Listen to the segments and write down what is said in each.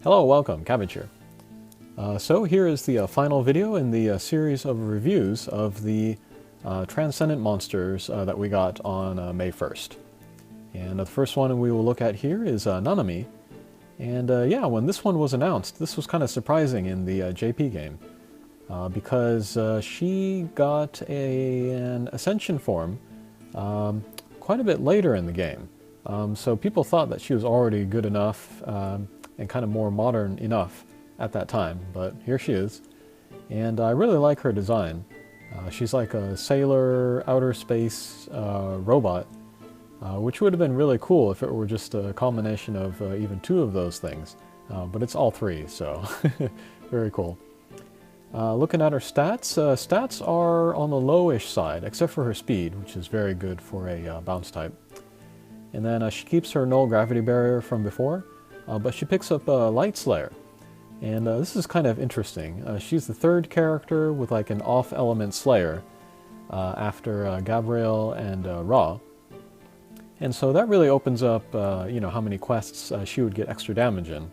Hello, welcome, Cabbage here. So here is the final video in the series of reviews of the Transcendent monsters that we got on May 1st. And the first one we will look at here is Nanami. And yeah, when this one was announced, this was kind of surprising in the JP game. Because she got an Ascension form quite a bit later in the game. So people thought that she was already good enough and kind of more modern enough at that time, but here she is. And I really like her design. She's like a sailor outer space robot, which would have been really cool if it were just a combination of even two of those things. But it's all three, so very cool. Looking at her stats, stats are on the lowish side, except for her speed, which is very good for a bounce type. And then she keeps her null gravity barrier from before, but she picks up Light Slayer. And this is kind of interesting. She's the third character with like an off-element Slayer after Gabriel and Ra. And so that really opens up, you know, how many quests she would get extra damage in.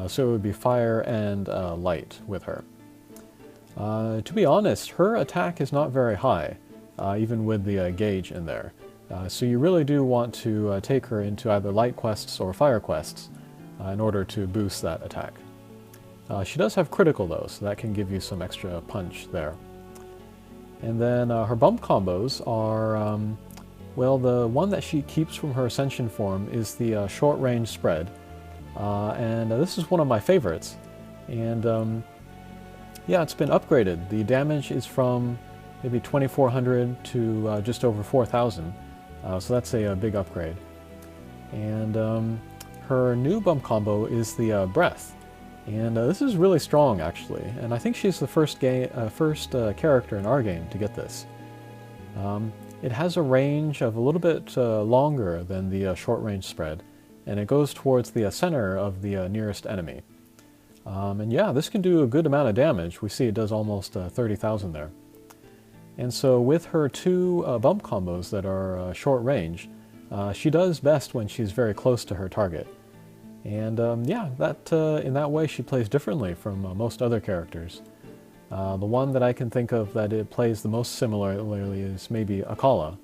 So it would be fire and light with her. To be honest, her attack is not very high, even with the gauge in there. So you really do want to take her into either light quests or fire quests in order to boost that attack. She does have critical though, so that can give you some extra punch there. And then her bump combos are, well, the one that she keeps from her Ascension form is the short range spread. And this is one of my favorites. And yeah, it's been upgraded. The damage is from maybe 2400 to just over 4000. So that's a big upgrade. And her new bump combo is the breath. And this is really strong, actually. And I think she's the first character in our game to get this. It has a range of a little bit longer than the short range spread. And it goes towards the center of the nearest enemy. And yeah, this can do a good amount of damage. We see it does almost 30,000 there. And so with her two bump combos that are short range, she does best when she's very close to her target. And yeah, that in that way she plays differently from most other characters. The one that I can think of that it plays the most similarly is maybe Akala.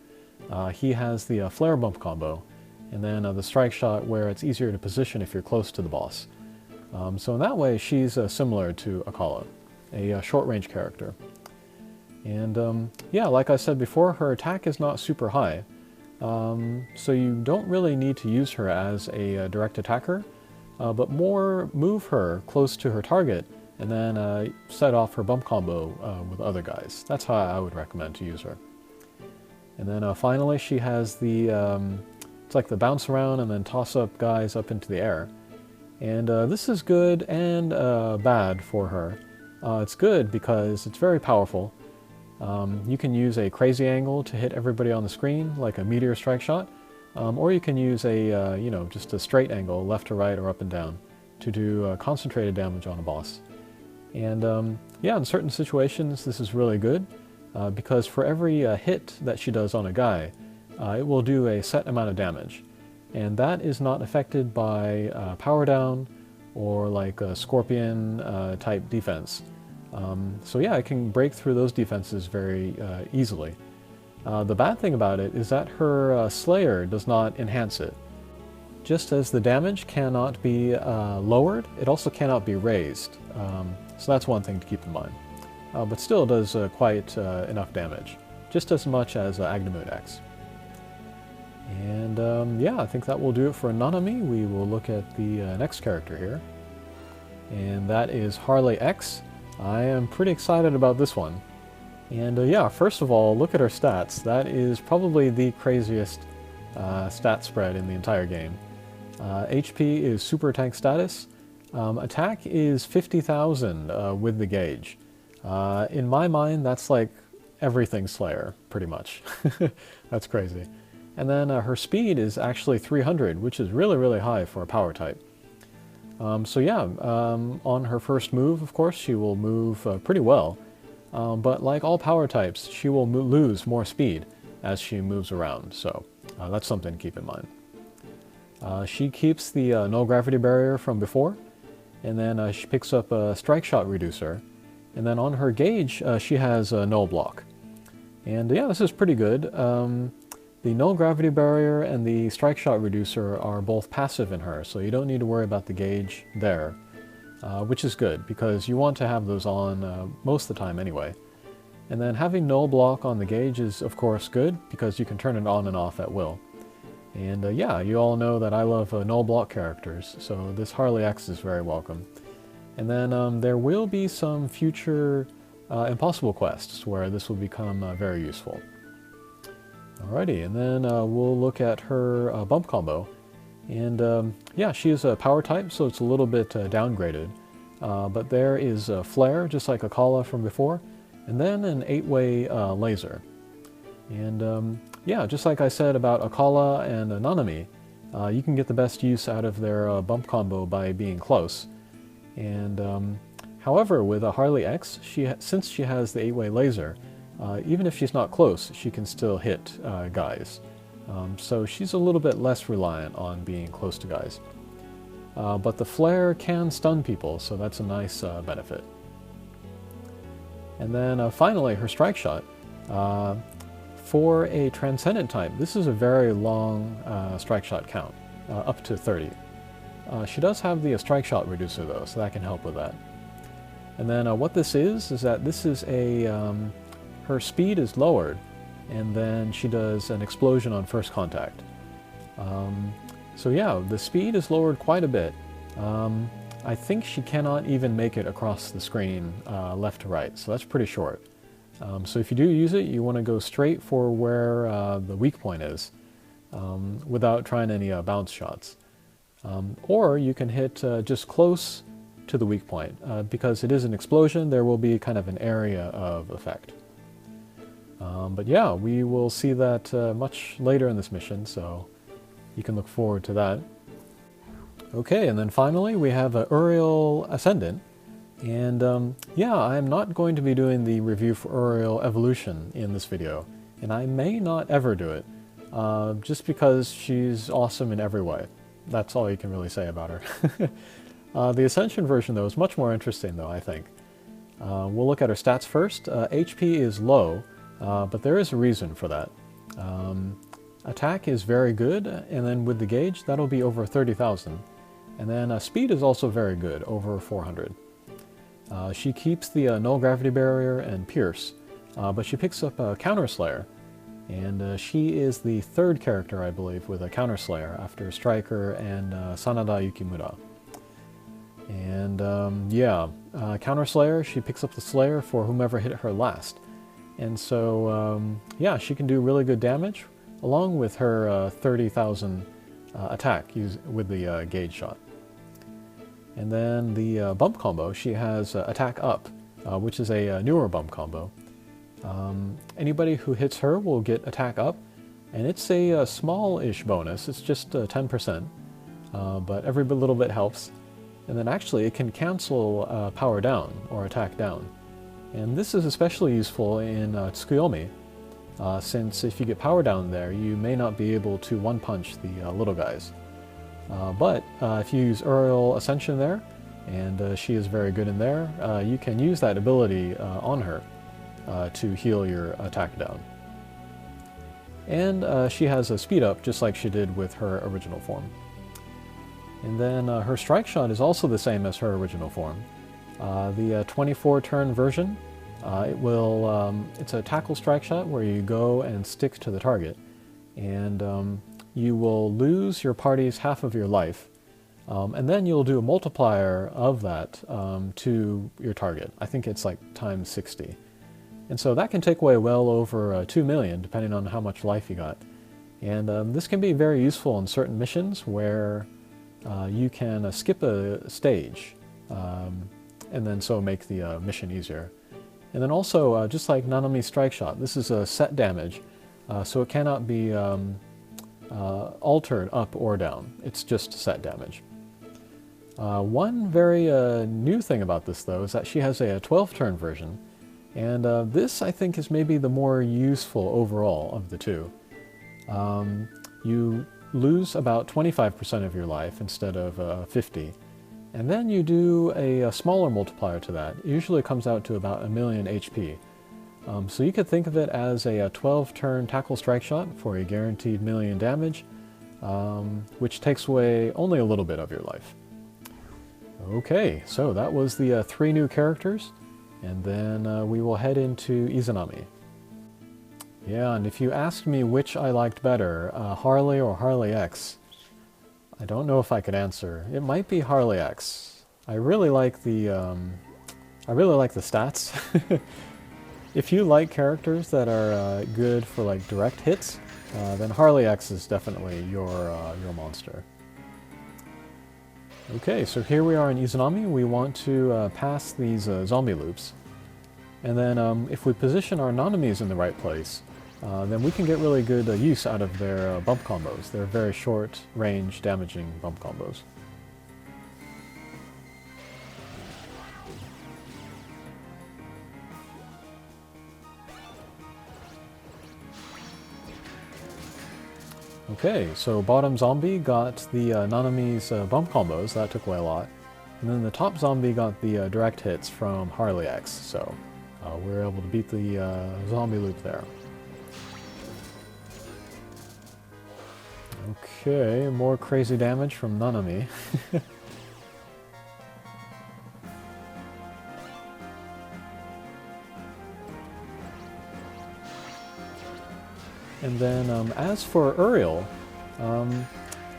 He has the flare bump combo, and then the strike shot where it's easier to position if you're close to the boss. So in that way she's similar to Akala, a short-range character. And yeah, like I said before, her attack is not super high. So you don't really need to use her as a direct attacker, but more move her close to her target and then set off her bump combo with other guys. That's how I would recommend to use her. And then finally she has the, it's like the bounce around and then toss up guys up into the air. And this is good and bad for her. It's good because it's very powerful. You can use a crazy angle to hit everybody on the screen, like a meteor strike shot, or you can use a, you know, just a straight angle, left to right or up and down, to do concentrated damage on a boss. And yeah, in certain situations this is really good, because for every hit that she does on a guy, it will do a set amount of damage. And that is not affected by power down or like a scorpion type defense. So yeah, it can break through those defenses very easily. The bad thing about it is that her Slayer does not enhance it. Just as the damage cannot be lowered, it also cannot be raised. So that's one thing to keep in mind. But still it does quite enough damage, just as much as Agnamut X. And yeah, I think that will do it for Nanami. We will look at the next character here. And that is Harley X. I am pretty excited about this one. And yeah, first of all, look at her stats. That is probably the craziest stat spread in the entire game. HP is super tank status. Attack is 50,000 with the gauge. In my mind, that's like everything Slayer, pretty much. That's crazy. And then her speed is actually 300, which is really, really high for a power type. So yeah, on her first move, of course, she will move pretty well. But like all power types, she will lose more speed as she moves around. So that's something to keep in mind. She keeps the null gravity barrier from before. and then she picks up a strike shot reducer, and then on her gauge she has a null block. And yeah, this is pretty good. The null gravity barrier and the strike shot reducer are both passive in her, so you don't need to worry about the gauge there, which is good because you want to have those on most of the time anyway. And then having null block on the gauge is of course good because you can turn it on and off at will. And yeah, you all know that I love null block characters, so this Harley X is very welcome. And then there will be some future impossible quests where this will become very useful. Alrighty, and then we'll look at her bump combo. And yeah, she is a power type, so it's a little bit downgraded. But there is a flare, just like Akala from before, and then an 8-way laser. And yeah, just like I said about Akala and Nanami, you can get the best use out of their bump combo by being close. And however, with a Harley X, since she has the 8-way laser, even if she's not close, she can still hit guys. So she's a little bit less reliant on being close to guys. But the flare can stun people, so that's a nice benefit. And then finally, her strike shot. For a Transcendent type, this is a very long strike shot count, up to 30. She does have the strike shot reducer though, so that can help with that. And then what this is that this is her speed is lowered, and then she does an explosion on first contact. So yeah, the speed is lowered quite a bit. I think she cannot even make it across the screen left to right, so that's pretty short. So if you do use it, you want to go straight for where the weak point is, without trying any bounce shots. Or you can hit just close to the weak point. Because it is an explosion, there will be kind of an area of effect. But yeah, we will see that much later in this mission, so you can look forward to that. Okay, and then finally we have Ariel Ascendant. And yeah, I'm not going to be doing the review for Ariel Evolution in this video, and I may not ever do it, just because she's awesome in every way. That's all you can really say about her. The Ascension version, though, is much more interesting, though, I think. We'll look at her stats first. HP is low, but there is a reason for that. Attack is very good, and then with the gauge, that'll be over 30,000. And then speed is also very good, over 400. She keeps the null gravity barrier and pierce, but she picks up a counter slayer, and she is the third character, I believe, with a counter slayer after Striker and Sanada Yukimura. And yeah, counter slayer, she picks up the slayer for whomever hit her last. And so yeah, she can do really good damage along with her 30,000 attack with the gauge shot. And then the bump combo, she has attack up, which is a newer bump combo. Anybody who hits her will get attack up, and it's a small-ish bonus. It's just 10%, but every little bit helps. And then actually it can cancel power down or attack down. And this is especially useful in Tsukuyomi, since if you get power down there, you may not be able to one-punch the little guys. But if you use Ariel Ascension there, and she is very good in there, you can use that ability on her to heal your attack down. And she has a speed up just like she did with her original form. And then her strike shot is also the same as her original form. The 24-turn version, it's a tackle strike shot where you go and stick to the target. And you will lose your party's half of your life, and then you'll do a multiplier of that to your target. I think it's like times 60. And so that can take away well over 2 million, depending on how much life you got. And this can be very useful in certain missions where you can skip a stage, and then so make the mission easier. And then also, just like Nanami's strike shot, this is a set damage, so it cannot be altered up or down. It's just set damage. One very new thing about this, though, is that she has a 12-turn version, and this, I think, is maybe the more useful overall of the two. You lose about 25% of your life instead of 50, And then you do a smaller multiplier to that. It usually comes out to about 1,000,000 HP. So you could think of it as a 12-turn tackle strike shot for a guaranteed 1,000,000 damage, which takes away only a little bit of your life. Okay, so that was the 3 new characters, and then we will head into Izanami. Yeah, and if you asked me which I liked better, Harley or Harley X, I don't know if I could answer. It might be Harley X. I really like the stats. If you like characters that are good for like direct hits, then Harley X is definitely your monster. Okay, so here we are in Izanami. We want to pass these zombie loops, and then if we position our Nanamis in the right place, then we can get really good use out of their bump combos. They're very short range damaging bump combos. Okay, so bottom zombie got the Nanami's bump combos, that took away a lot. And then the top zombie got the direct hits from Harley X, so we were able to beat the zombie loop there. Okay, more crazy damage from Nanami. And then as for Ariel,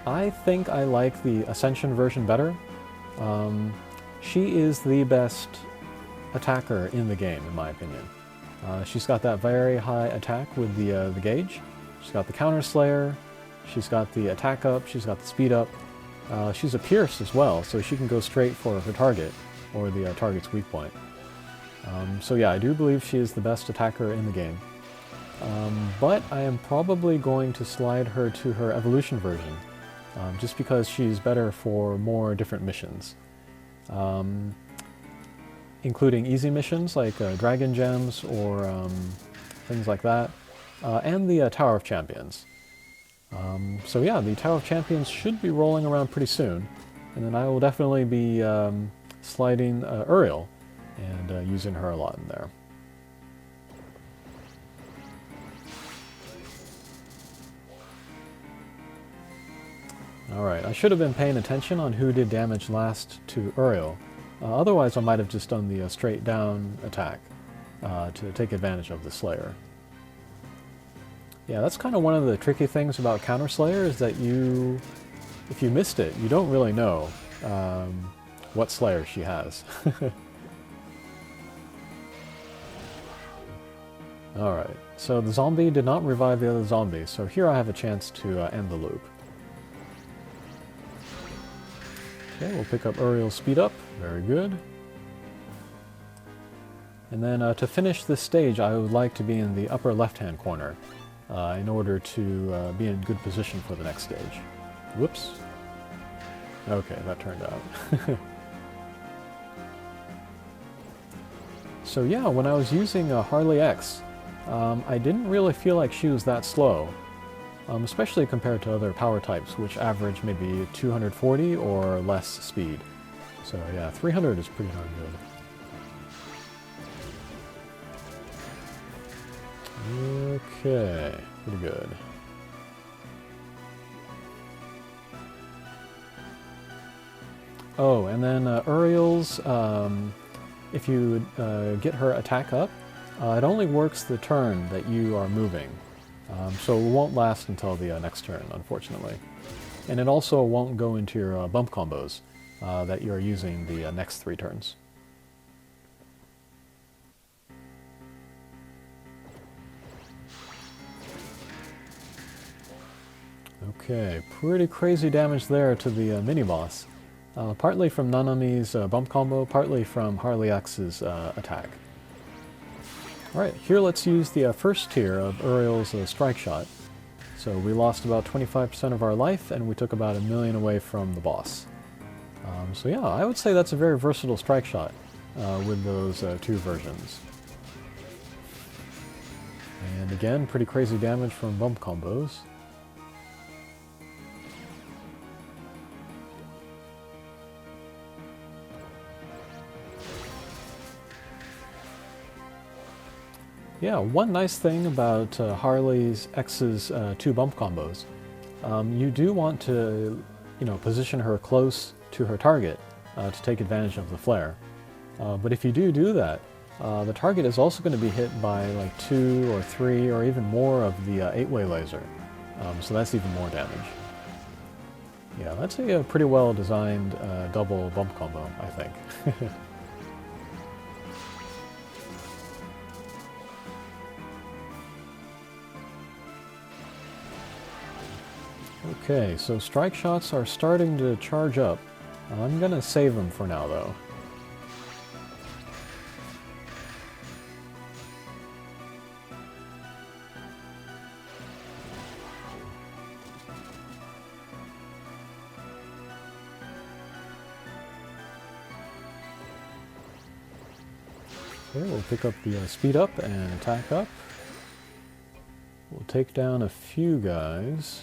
I think I like the Ascension version better. She is the best attacker in the game, in my opinion. She's got that very high attack with the gauge. She's got the counter slayer. She's got the attack up. She's got the speed up. She's a pierce as well, so she can go straight for her target or the target's weak point. So yeah, I do believe she is the best attacker in the game. But I am probably going to slide her to her evolution version, just because she's better for more different missions. Including easy missions like Dragon Gems or things like that, and the Tower of Champions. So yeah, the Tower of Champions should be rolling around pretty soon, and then I will definitely be sliding Ariel and using her a lot in there. Alright, I should have been paying attention on who did damage last to Ariel. Otherwise I might have just done the straight down attack to take advantage of the Slayer. Yeah, that's kind of one of the tricky things about Counter Slayer, is that if you missed it, you don't really know what Slayer she has. Alright, so the zombie did not revive the other zombie, so here I have a chance to end the loop. Okay, we'll pick up Ariel's speed up. Very good. And then to finish this stage, I would like to be in the upper left-hand corner in order to be in good position for the next stage. Whoops. Okay, that turned out. So yeah, when I was using Harley X, I didn't really feel like she was that slow. Especially compared to other power types, which average maybe 240 or less speed. So yeah, 300 is pretty darn good. Okay, pretty good. Oh, and then Ariel's, if you get her attack up, it only works the turn that you are moving. So it won't last until the next turn, unfortunately. And it also won't go into your bump combos that you're using the next 3 turns. Okay, pretty crazy damage there to the mini-boss. Partly from Nanami's bump combo, partly from Harley X's attack. Alright, here let's use the first tier of Ariel's strike shot. So we lost about 25% of our life, and we took about 1,000,000 away from the boss. So yeah, I would say that's a very versatile strike shot with those 2 versions. And again, pretty crazy damage from bump combos. Yeah, one nice thing about Harley X's two bump combos, you do want to, position her close to her target to take advantage of the flare. But if you do that, the target is also going to be hit by like 2 or 3 or even more of the 8-way laser. So that's even more damage. Yeah, that's a pretty well designed double bump combo, I think. Okay, so strike shots are starting to charge up. I'm gonna save them for now, though. Okay, we'll pick up the speed up and attack up. We'll take down a few guys.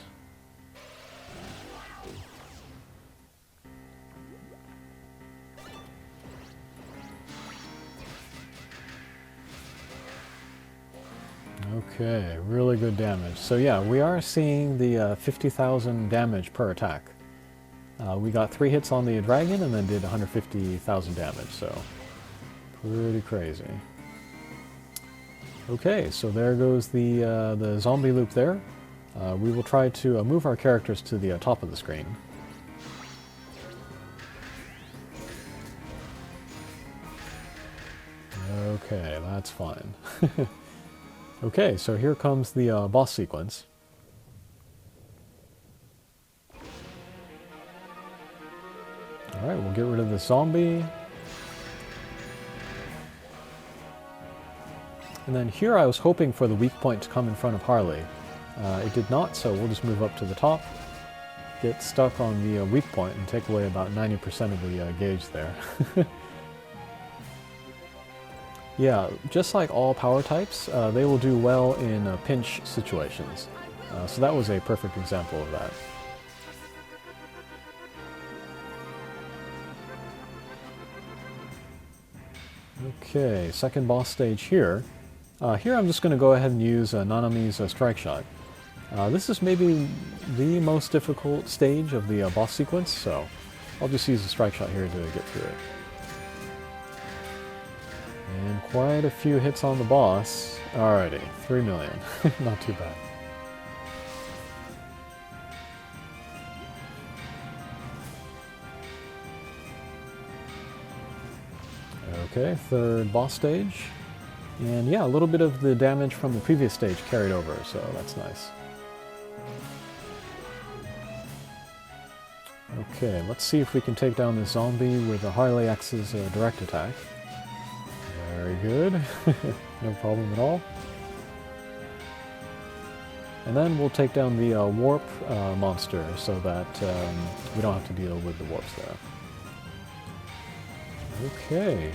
Okay, really good damage. So yeah, we are seeing the 50,000 damage per attack. We got 3 hits on the dragon and then did 150,000 damage, so pretty crazy. Okay, so there goes the zombie loop there. We will try to move our characters to the top of the screen. Okay, that's fine. Okay, so here comes the boss sequence. Alright, we'll get rid of the zombie. And then here I was hoping for the weak point to come in front of Harley. It did not, so we'll just move up to the top, get stuck on the weak point, and take away about 90% of the gauge there. Yeah, just like all power types, they will do well in pinch situations. So that was a perfect example of that. Okay, second boss stage here. Here I'm just going to go ahead and use Nanami's strike shot. This is maybe the most difficult stage of the boss sequence, so I'll just use the strike shot here to get through it. And quite a few hits on the boss. Alrighty, 3 million. Not too bad. Okay, third boss stage. And yeah, a little bit of the damage from the previous stage carried over, so that's nice. Okay, let's see if we can take down this zombie with a Harley X's direct attack. Very good. No problem at all. And then we'll take down the warp monster so that we don't have to deal with the warps there. Okay.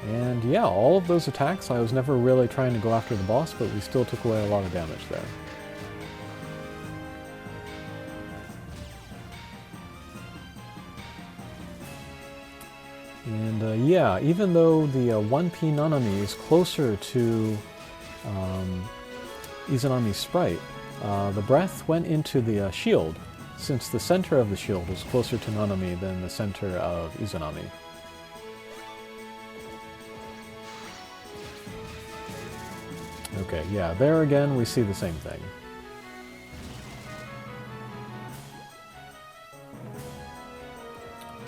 And yeah, all of those attacks, I was never really trying to go after the boss, but we still took away a lot of damage there. And yeah, even though the 1P Nanami is closer to Izanami's sprite, the breath went into the shield, since the center of the shield was closer to Nanami than the center of Izanami. Okay, yeah, there again we see the same thing.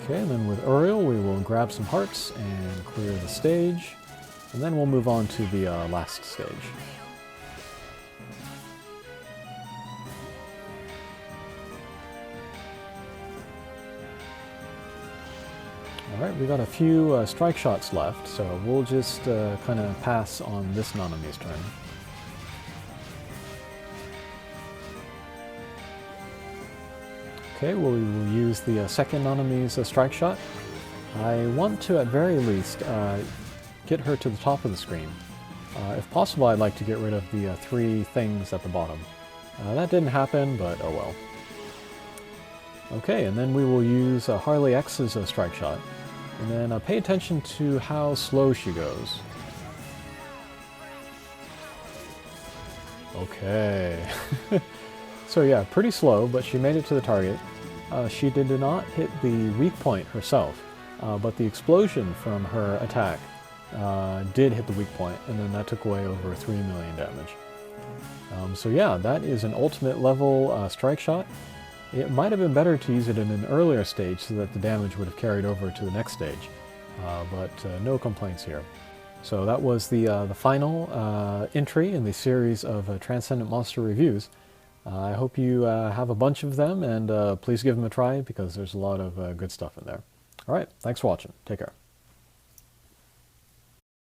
Okay, and then with Ariel we will grab some hearts and clear the stage, and then we'll move on to the last stage. Alright, we got a few strike shots left, so we'll just kind of pass on this Nanami's turn. Okay, we will use the second Nanami's strike shot. I want to, at very least, get her to the top of the screen. If possible, I'd like to get rid of the 3 things at the bottom. That didn't happen, but oh well. Okay, and then we will use Harley X's strike shot. And then pay attention to how slow she goes. Okay. So yeah, pretty slow, but she made it to the target. She did not hit the weak point herself, but the explosion from her attack did hit the weak point, and then that took away over 3 million damage. So yeah, that is an ultimate level strike shot. It might have been better to use it in an earlier stage so that the damage would have carried over to the next stage, but no complaints here. So that was the final entry in the series of Transcendent Monster reviews. I hope you have a bunch of them, and please give them a try because there's a lot of good stuff in there. Alright, thanks for watching. Take care.